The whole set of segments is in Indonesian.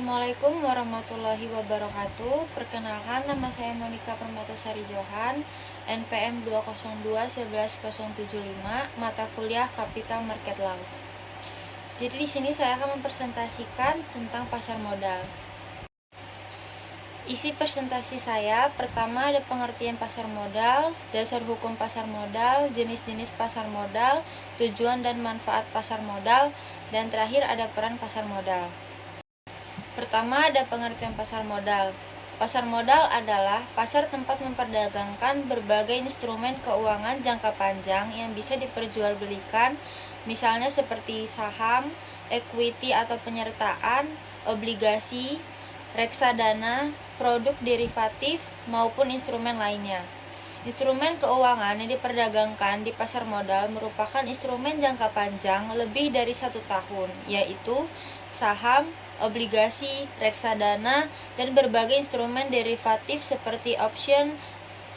Assalamualaikum warahmatullahi wabarakatuh. Perkenalkan, nama saya Monica Permatasari Johan, NPM 202-11075, mata kuliah Capital Market Law. Jadi di sini saya akan mempresentasikan tentang pasar modal. Isi presentasi saya, pertama ada pengertian pasar modal, dasar hukum pasar modal, jenis-jenis pasar modal, tujuan dan manfaat pasar modal, dan terakhir ada peran pasar modal. Pertama ada pengertian pasar modal. Pasar modal adalah pasar tempat memperdagangkan berbagai instrumen keuangan jangka panjang yang bisa diperjualbelikan, misalnya seperti saham, equity atau penyertaan, obligasi, reksadana, produk derivatif, maupun instrumen lainnya. Instrumen keuangan yang diperdagangkan di pasar modal merupakan instrumen jangka panjang lebih dari 1 tahun, yaitu saham, obligasi, reksadana, dan berbagai instrumen derivatif seperti option,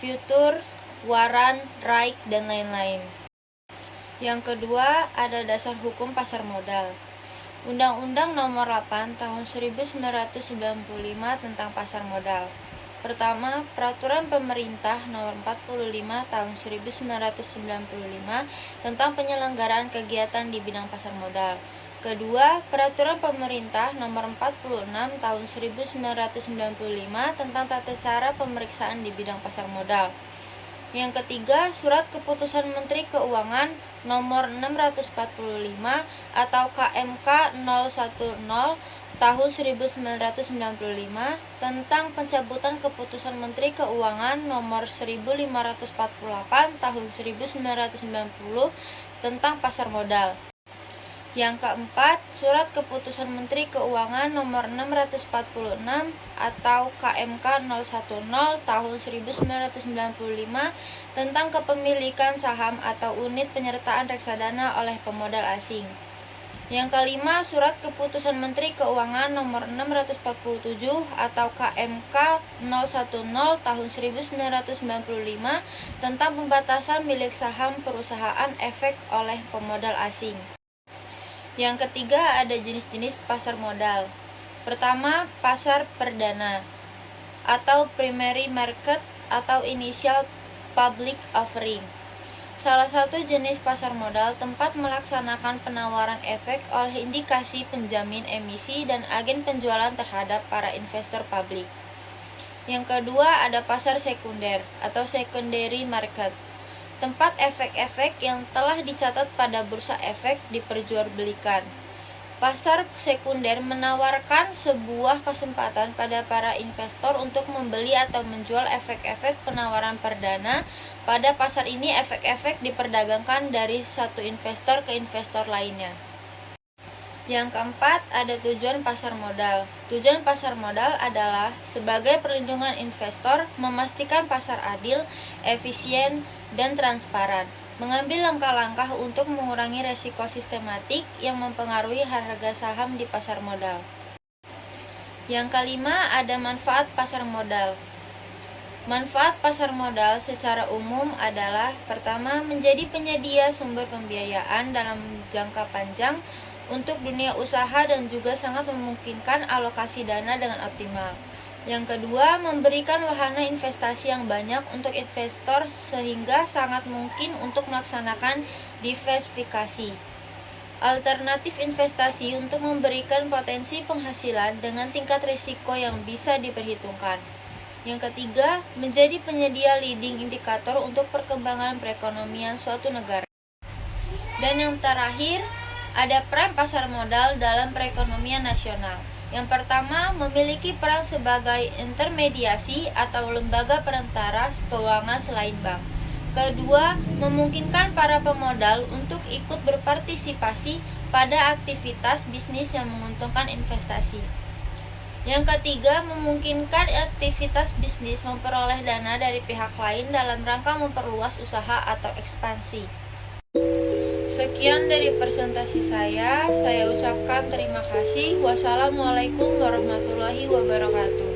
future, warrant, right, dan lain-lain. Yang kedua, ada dasar hukum pasar modal. Undang-Undang Nomor 8 Tahun 1995 tentang pasar modal. Pertama, Peraturan Pemerintah Nomor 45 Tahun 1995 tentang penyelenggaraan kegiatan di bidang pasar modal. Kedua, Peraturan Pemerintah Nomor 46 Tahun 1995 tentang tata cara pemeriksaan di bidang pasar modal. Yang ketiga, Surat Keputusan Menteri Keuangan Nomor 645 atau KMK 010 Tahun 1995 tentang pencabutan Keputusan Menteri Keuangan Nomor 1548 Tahun 1990 tentang pasar modal. Yang keempat, Surat Keputusan Menteri Keuangan Nomor 646 atau KMK 010 Tahun 1995 tentang kepemilikan saham atau unit penyertaan reksadana oleh pemodal asing. Yang kelima, Surat Keputusan Menteri Keuangan Nomor 647 atau KMK 010 Tahun 1995 tentang pembatasan milik saham perusahaan efek oleh pemodal asing. Yang ketiga, ada jenis-jenis pasar modal. Pertama, pasar perdana atau primary market atau initial public offering. Salah satu jenis pasar modal tempat melaksanakan penawaran efek oleh indikasi penjamin emisi dan agen penjualan terhadap para investor publik. Yang kedua, ada pasar sekunder atau secondary market. Tempat efek-efek yang telah dicatat pada bursa efek diperjualbelikan. Pasar sekunder menawarkan sebuah kesempatan pada para investor untuk membeli atau menjual efek-efek penawaran perdana. Pada pasar ini efek-efek diperdagangkan dari satu investor ke investor lainnya. Yang keempat, ada tujuan pasar modal. Tujuan pasar modal adalah sebagai perlindungan investor, memastikan pasar adil, efisien, dan transparan, mengambil langkah-langkah untuk mengurangi resiko sistematik yang mempengaruhi harga saham di pasar modal. Yang kelima, ada manfaat pasar modal. Manfaat pasar modal secara umum adalah: pertama, menjadi penyedia sumber pembiayaan dalam jangka panjang untuk dunia usaha dan juga sangat memungkinkan alokasi dana dengan optimal. Yang kedua, memberikan wahana investasi yang banyak untuk investor sehingga sangat mungkin untuk melaksanakan diversifikasi. Alternatif investasi untuk memberikan potensi penghasilan dengan tingkat risiko yang bisa diperhitungkan. Yang ketiga, menjadi penyedia leading indikator untuk perkembangan perekonomian suatu negara. Dan yang terakhir, ada peran pasar modal dalam perekonomian nasional. Yang pertama, memiliki peran sebagai intermediasi atau lembaga perantara keuangan selain bank. Kedua, memungkinkan para pemodal untuk ikut berpartisipasi pada aktivitas bisnis yang menguntungkan investasi. Yang ketiga, memungkinkan aktivitas bisnis memperoleh dana dari pihak lain dalam rangka memperluas usaha atau ekspansi. Sekian dari presentasi saya ucapkan terima kasih. Wassalamualaikum warahmatullahi wabarakatuh.